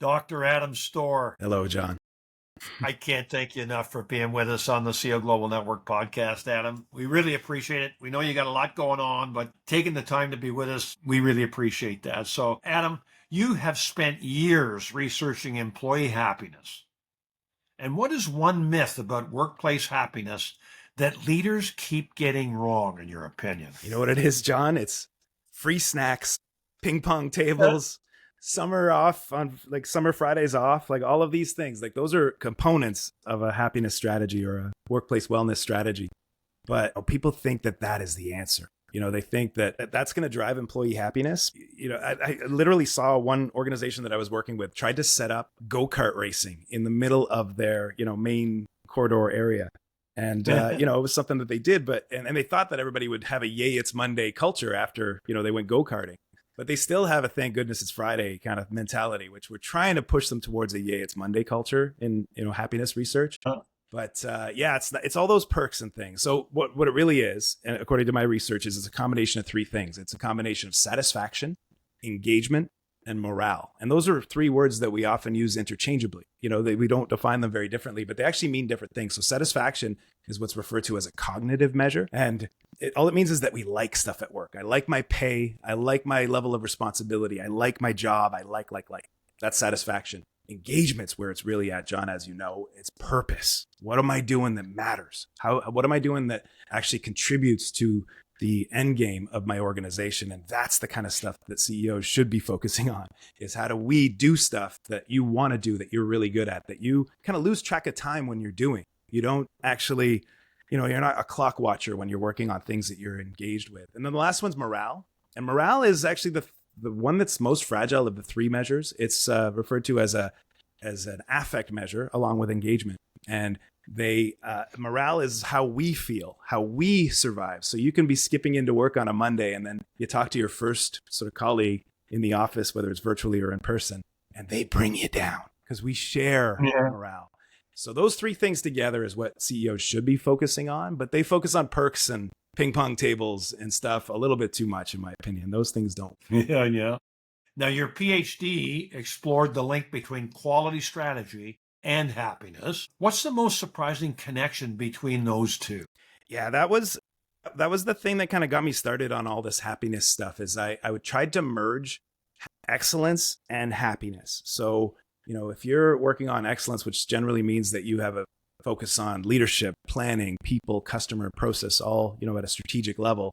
Dr. Adam Stoehr, Hello, John. I can't thank you enough for being with us on the CO Global Network podcast, Adam. We really appreciate it. We know you got a lot going on, but taking the time to be with us, we really appreciate that. So, Adam, you have spent years researching employee happiness. And what is one myth about workplace happiness that leaders keep getting wrong, in your opinion? You know what it is, John? It's free snacks, ping pong tables, summer off on like summer Fridays off, like all of these things. Like those are components of a happiness strategy or a workplace wellness strategy. But people think that that is the answer. They think that that's going to drive employee happiness. I literally saw one organization that I was working with tried to set up go-kart racing in the middle of their, main corridor area. And, it was something that they did, but, and they thought that everybody would have a yay, it's Monday culture after, they went go-karting, but they still have a thank goodness it's Friday kind of mentality, which we're trying to push them towards a yay, it's Monday culture in, happiness research. But it's all those perks and things. So what it really is, and according to my research, is it's a combination of three things. It's a combination of satisfaction, engagement, and morale. And those are three words that we often use interchangeably. We don't define them very differently, but they actually mean different things. So satisfaction is what's referred to as a cognitive measure. And all it means is that we like stuff at work. I like my pay. I like my level of responsibility. I like my job. I like. That's satisfaction. Engagement's where it's really at, John, as you know. It's purpose. What am I doing that matters? What am I doing that actually contributes to the end game of my organization? And that's the kind of stuff that CEOs should be focusing on, is how do we do stuff that you want to do, that you're really good at, that you kind of lose track of time when you're doing. You don't actually, you're not a clock watcher when you're working on things that you're engaged with. And then the last one's morale. And morale is actually the one that's most fragile of the three measures. It's referred to as an affect measure along with engagement. And morale is how we feel, how we survive. So you can be skipping into work on a Monday and then you talk to your first sort of colleague in the office, whether it's virtually or in person, and they bring you down because we share morale. So those three things together is what CEOs should be focusing on, but they focus on perks and ping pong tables and stuff a little bit too much, in my opinion. Those things don't. Yeah. Now, your PhD explored the link between quality strategy and happiness. What's the most surprising connection between those two? Yeah, that was the thing that kind of got me started on all this happiness stuff. Is I tried to merge excellence and happiness. So, if you're working on excellence, which generally means that you have a focus on leadership, planning, people, customer, process, all, at a strategic level,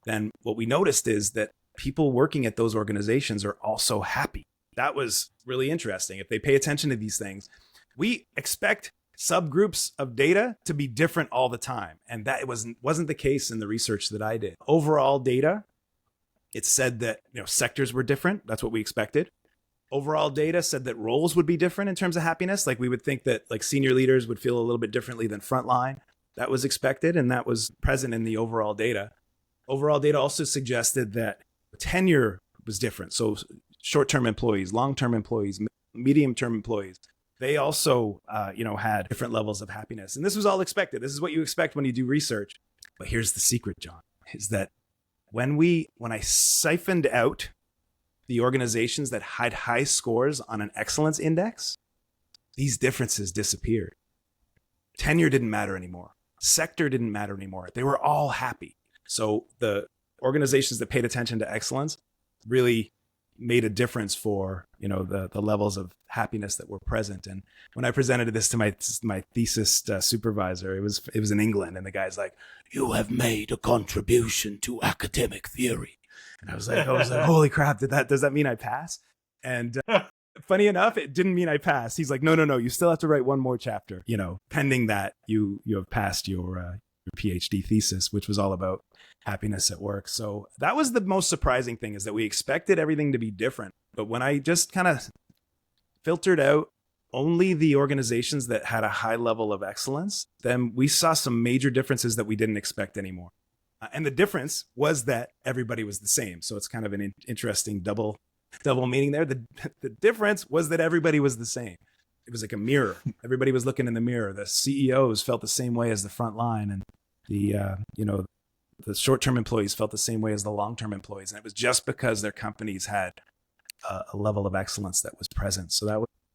then what we noticed is that people working at those organizations are also happy. That was really interesting. If they pay attention to these things, we expect subgroups of data to be different all the time. And that wasn't the case in the research that I did. Overall data, it said that sectors were different. That's what we expected. Overall data said that roles would be different in terms of happiness. Like we would think that like senior leaders would feel a little bit differently than frontline. That was expected, and that was present in the overall data. Overall data also suggested that tenure was different. So short-term employees, long-term employees, medium-term employees, they also, had different levels of happiness. And this was all expected. This is what you expect when you do research. But here's the secret, John, is that when I siphoned out the organizations that had high scores on an excellence index, these differences disappeared. Tenure didn't matter anymore. Sector didn't matter anymore. They were all happy. So the organizations that paid attention to excellence really made a difference for, the levels of happiness that were present. And when I presented this to my thesis supervisor, it was in England, and the guy's like, "You have made a contribution to academic theory." And I was like, holy crap, does that mean I pass? And funny enough, it didn't mean I passed. He's like, no, you still have to write one more chapter, pending that you have passed your PhD thesis, which was all about happiness at work. So that was the most surprising thing, is that we expected everything to be different. But when I just kind of filtered out only the organizations that had a high level of excellence, then we saw some major differences that we didn't expect anymore. And the difference was that everybody was the same. So it's kind of an interesting double meaning there. The difference was that everybody was the same. It was like a mirror. Everybody was looking in the mirror. The CEOs felt the same way as the front line, and the short-term employees felt the same way as the long-term employees. And it was just because their companies had a level of excellence that was present. So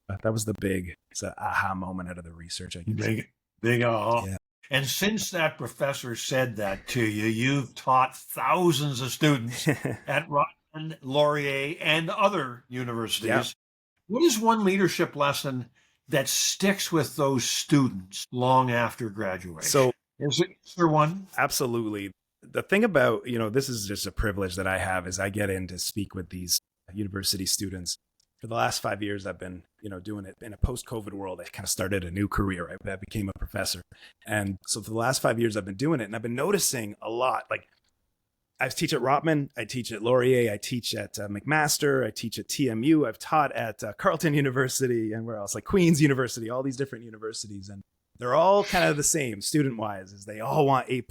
that was the big, it's an aha moment out of the research, I guess. Big aha. Yeah. And since that professor said that to you, you've taught thousands of students at Rotman, Laurier, and other universities. Yeah. What is one leadership lesson that sticks with those students long after graduation? So is there one? Absolutely. The thing about, this is just a privilege that I have is I get in to speak with these university students. For the last 5 years, I've been, doing it in a post-COVID world. I kind of started a new career. I became a professor. And so for the last 5 years, I've been doing it. And I've been noticing a lot. Like I teach at Rotman, I teach at Laurier, I teach at McMaster, I teach at TMU, I've taught at Carleton University, and where else? Like Queen's University, all these different universities. And they're all kind of the same student-wise, is they all want A+,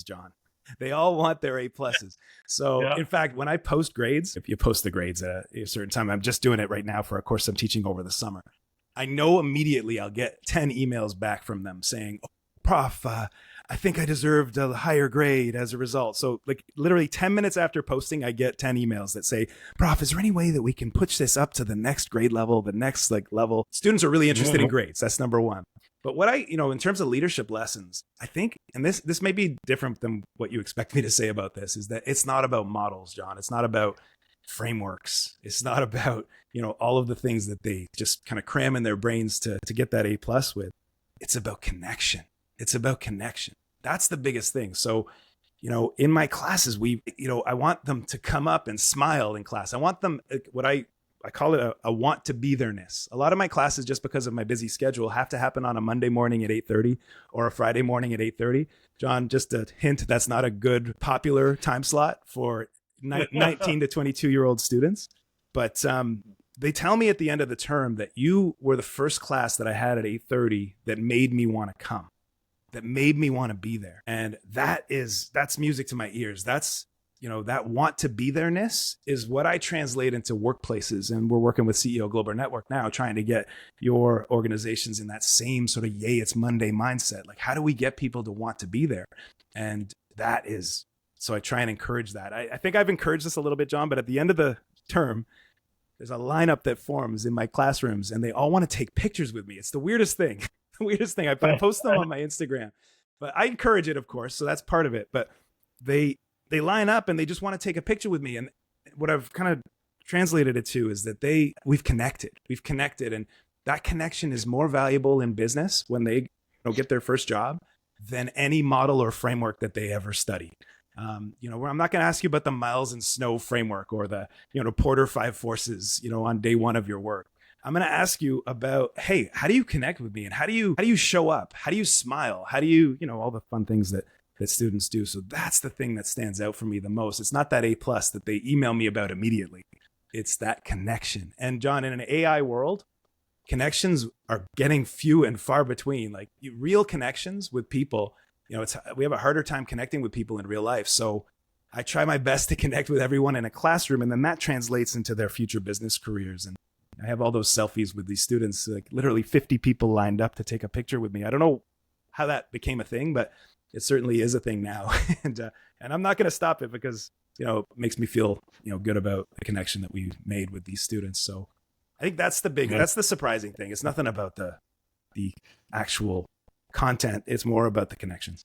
John. They all want their A+. So in fact, when I post grades, if you post the grades at a certain time, I'm just doing it right now for a course I'm teaching over the summer. I know immediately I'll get 10 emails back from them saying, oh, Prof, I think I deserved a higher grade as a result. So like literally 10 minutes after posting, I get 10 emails that say, Prof, is there any way that we can push this up to the next grade level, the next level? Students are really interested in grades. That's number one. But what in terms of leadership lessons, I think, and this may be different than what you expect me to say about this, is that it's not about models, John. It's not about frameworks. It's not about, all of the things that they just kind of cram in their brains to get that A+ with. It's about connection. It's about connection. That's the biggest thing. So, in my classes, I want them to come up and smile in class. I want them, what I call it a want to be there-ness. A lot of my classes, just because of my busy schedule, have to happen on a Monday morning at 8:30 or a Friday morning at 8:30. John, just a hint, that's not a good popular time slot for 19 to 22-year-old students. But they tell me at the end of the term that you were the first class that I had at 8:30 that made me want to come, that made me want to be there. And that's music to my ears. That's, that want to be there-ness is what I translate into workplaces. And we're working with CEO Global Network now, trying to get your organizations in that same sort of, yay, it's Monday mindset. Like, how do we get people to want to be there? And so I try and encourage that. I think I've encouraged this a little bit, John, but at the end of the term, there's a lineup that forms in my classrooms and they all want to take pictures with me. It's the weirdest thing. I post them on my Instagram, but I encourage it, of course. So that's part of it. But they line up and they just want to take a picture with me. And what I've kind of translated it to is that we've connected. And that connection is more valuable in business when they get their first job than any model or framework that they ever studied. Where I'm not going to ask you about the Miles and Snow framework or the, Porter 5 forces, on day one of your work. I'm going to ask you about, hey, how do you connect with me? And how do you show up? How do you smile? How do you, all the fun things that students do. So that's the thing that stands out for me the most. It's not that A+ that they email me about immediately. It's that connection. And John, in an AI world, connections are getting few and far between. Like real connections with people, we have a harder time connecting with people in real life. So I try my best to connect with everyone in a classroom, and then that translates into their future business careers. And I have all those selfies with these students, like literally 50 people lined up to take a picture with me. I don't know how that became a thing, but it certainly is a thing now. and I'm not going to stop it because, it makes me feel, good about the connection that we made with these students. So I think that's that's the surprising thing. It's nothing about the actual content. It's more about the connections.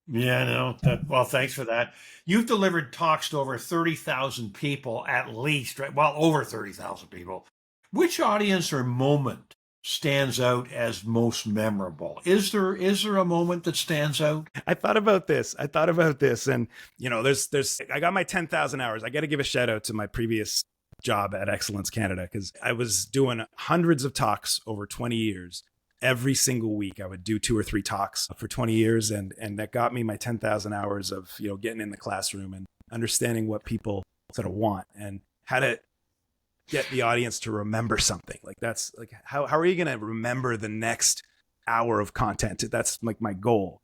Yeah, no. Well, thanks for that. You've delivered talks to over 30,000 people at least, right? Well, over 30,000 people. Which audience or moment stands out as most memorable? Is there a moment that stands out? I thought about this, and I got my 10,000 hours. I got to give a shout out to my previous job at Excellence Canada, because I was doing hundreds of talks over 20 years. Every single week I would do 2 or 3 talks for 20 years. And that got me my 10,000 hours of, getting in the classroom and understanding what people sort of want and how to get the audience to remember something. Like that's like, how are you going to remember the next hour of content? That's like my goal.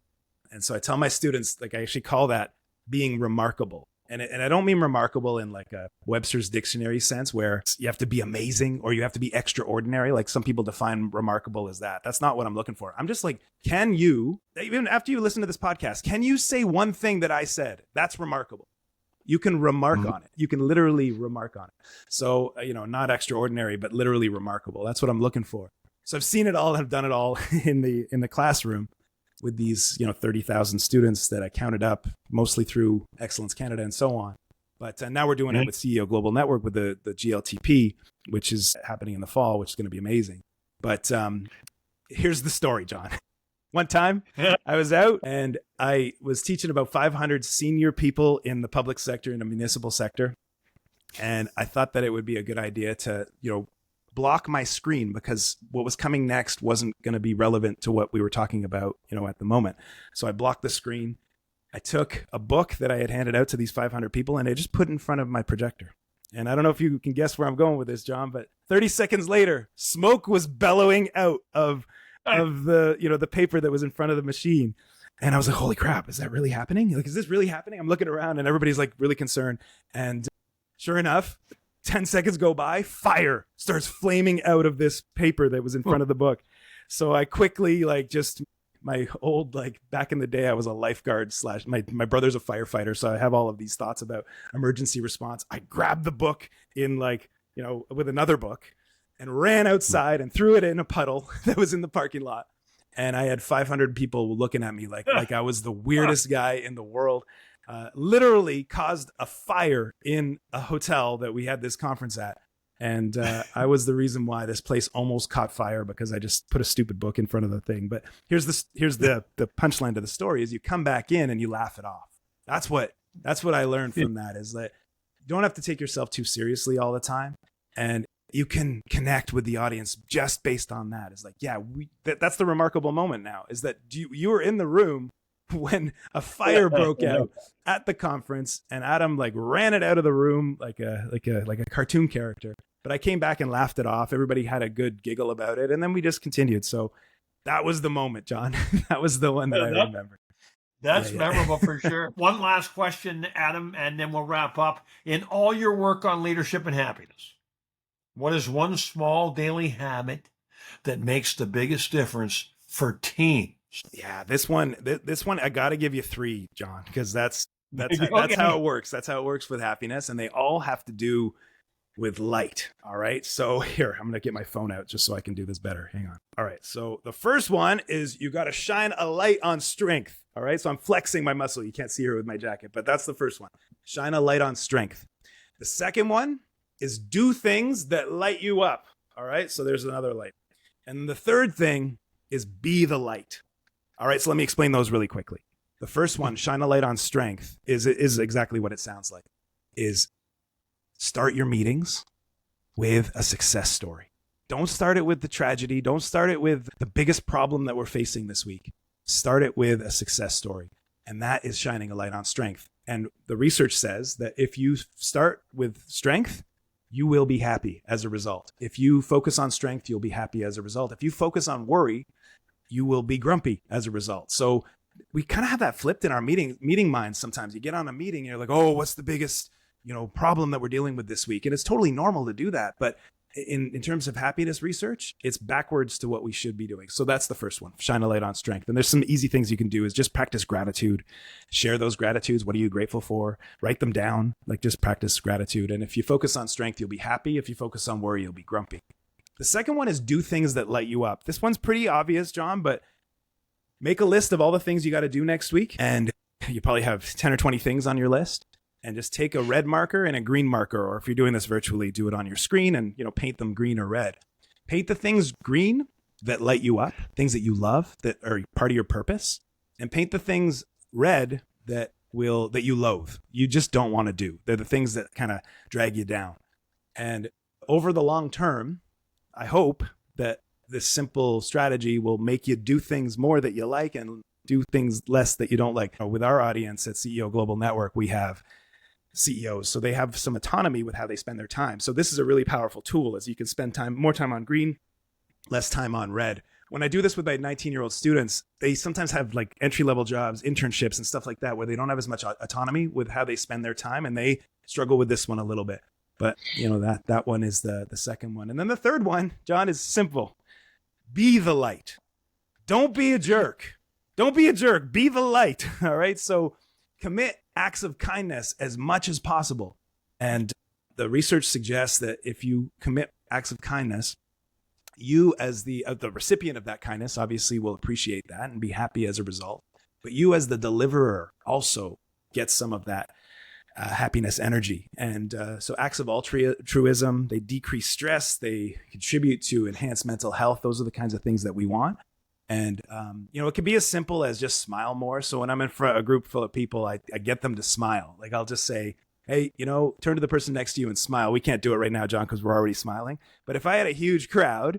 And so I tell my students, like I actually call that being remarkable. And I don't mean remarkable in like a Webster's dictionary sense where you have to be amazing or you have to be extraordinary. Like some people define remarkable as that. That's not what I'm looking for. I'm just like, can you, even after you listen to this podcast, can you say one thing that I said that's remarkable? You can remark on it. You can literally remark on it. So, not extraordinary, but literally remarkable. That's what I'm looking for. So I've seen it all, I've done it all in the classroom with these, 30,000 students that I counted up mostly through Excellence Canada and so on. But now we're doing it with CEO Global Network with the GLTP, which is happening in the fall, which is going to be amazing. But here's the story, John. One time I was out and I was teaching about 500 senior people in the public sector, in the municipal sector. And I thought that it would be a good idea to, block my screen because what was coming next wasn't going to be relevant to what we were talking about, at the moment. So I blocked the screen. I took a book that I had handed out to these 500 people and I just put it in front of my projector. And I don't know if you can guess where I'm going with this, John, but 30 seconds later, smoke was bellowing out of the, the paper that was in front of the machine. And I was like, holy crap, is that really happening? Like, is this really happening? I'm looking around and everybody's like really concerned. And sure enough, 10 seconds go by, fire starts flaming out of this paper that was in front of the book. So I quickly, my old, back in the day, I was a lifeguard / my brother's a firefighter. So I have all of these thoughts about emergency response. I grabbed the book in with another book and ran outside and threw it in a puddle that was in the parking lot. And I had 500 people looking at me like I was the weirdest guy in the world. Literally caused a fire in a hotel that we had this conference at. And I was the reason why this place almost caught fire because I just put a stupid book in front of the thing. But here's the punchline to the story is you come back in and you laugh it off. That's what I learned from that is that you don't have to take yourself too seriously all the time. And you can connect with the audience just based on that. It's like, yeah, that's the remarkable moment now is that you were in the room when a fire broke out at the conference and Adam ran it out of the room like a cartoon character. But I came back and laughed it off. Everybody had a good giggle about it. And then we just continued. So that was the moment, John. That was the one that I remember. That's memorable for sure. One last question, Adam, and then we'll wrap up. In all your work on leadership and happiness, what is one small daily habit that makes the biggest difference for teams? Yeah, this one, I got to give you 3, John, because that's how it works. That's how it works with happiness. And they all have to do with light. All right. So here, I'm going to get my phone out just so I can do this better. Hang on. All right. So the first one is you got to shine a light on strength. All right. So I'm flexing my muscle. You can't see here with my jacket, but that's the first one. Shine a light on strength. The second one is do things that light you up. All right. So there's another light. And the third thing is be the light. All right, so let me explain those really quickly. The first one, shine a light on strength, is exactly what it sounds like, is start your meetings with a success story. Don't start it with the tragedy. Don't start it with the biggest problem that we're facing this week. Start it with a success story, and that is shining a light on strength. And the research says that if you start with strength, you will be happy as a result. If you focus on strength, you'll be happy as a result. If you focus on worry, you will be grumpy as a result. So we kind of have that flipped in our meeting minds sometimes. You get on a meeting and you're like, oh, what's the biggest, problem that we're dealing with this week? And it's totally normal to do that. But in terms of happiness research, it's backwards to what we should be doing. So that's the first one, shine a light on strength. And there's some easy things you can do is just practice gratitude, share those gratitudes. What are you grateful for? Write them down, just practice gratitude. And if you focus on strength, you'll be happy. If you focus on worry, you'll be grumpy. The second one is do things that light you up. This one's pretty obvious, John, but make a list of all the things you got to do next week. And you probably have 10 or 20 things on your list. And just take a red marker and a green marker. Or if you're doing this virtually, do it on your screen and, paint them green or red. Paint the things green that light you up, things that you love, that are part of your purpose. And paint the things red that you loathe. You just don't want to do. They're the things that kind of drag you down. And over the long term, I hope that this simple strategy will make you do things more that you like and do things less that you don't like. With our audience at CEO Global Network, we have CEOs, so they have some autonomy with how they spend their time. So this is a really powerful tool as you can spend more time on green, less time on red. When I do this with my 19-year-old students, they sometimes have entry-level jobs, internships and stuff like that, where they don't have as much autonomy with how they spend their time, and they struggle with this one a little bit. But that one is the second one. And then the third one, John, is simple. Be the light. Don't be a jerk. Don't be a jerk. Be the light. All right. So commit acts of kindness as much as possible. And the research suggests that if you commit acts of kindness, you as the recipient of that kindness obviously will appreciate that and be happy as a result. But you as the deliverer also get some of that happiness energy. And so acts of altruism, they decrease stress, they contribute to enhanced mental health. Those are the kinds of things that we want. And, it can be as simple as just smile more. So when I'm in front of a group full of people, I get them to smile. Like I'll just say, hey, turn to the person next to you and smile. We can't do it right now, John, because we're already smiling. But if I had a huge crowd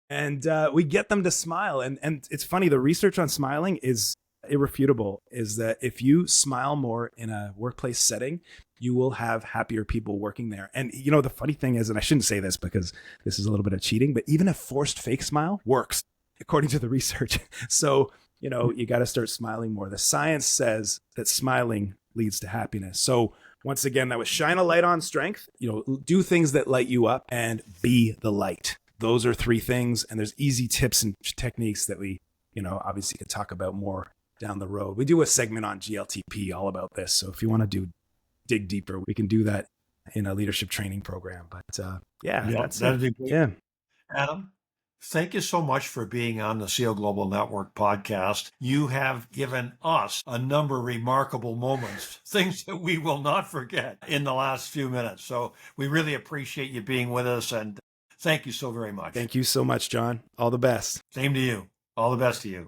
and we get them to smile, and it's funny, the research on smiling is irrefutable, is that if you smile more in a workplace setting, you will have happier people working there. And the funny thing is, and I shouldn't say this because this is a little bit of cheating, but even a forced fake smile works according to the research. So you got to start smiling more. The science says that smiling leads to happiness. So once again, that was shine a light on strength, do things that light you up, and be the light. Those are 3 things. And there's easy tips and techniques that we obviously could talk about more down the road. We do a segment on GLTP all about this. So if you want to dig deeper, we can do that in a leadership training program. But that's that'd it. be great. Yeah. Adam, thank you so much for being on the SEAL Global Network podcast. You have given us a number of remarkable moments, things that we will not forget in the last few minutes. So we really appreciate you being with us, and thank you so very much. Thank you so much, John. All the best. Same to you. All the best to you.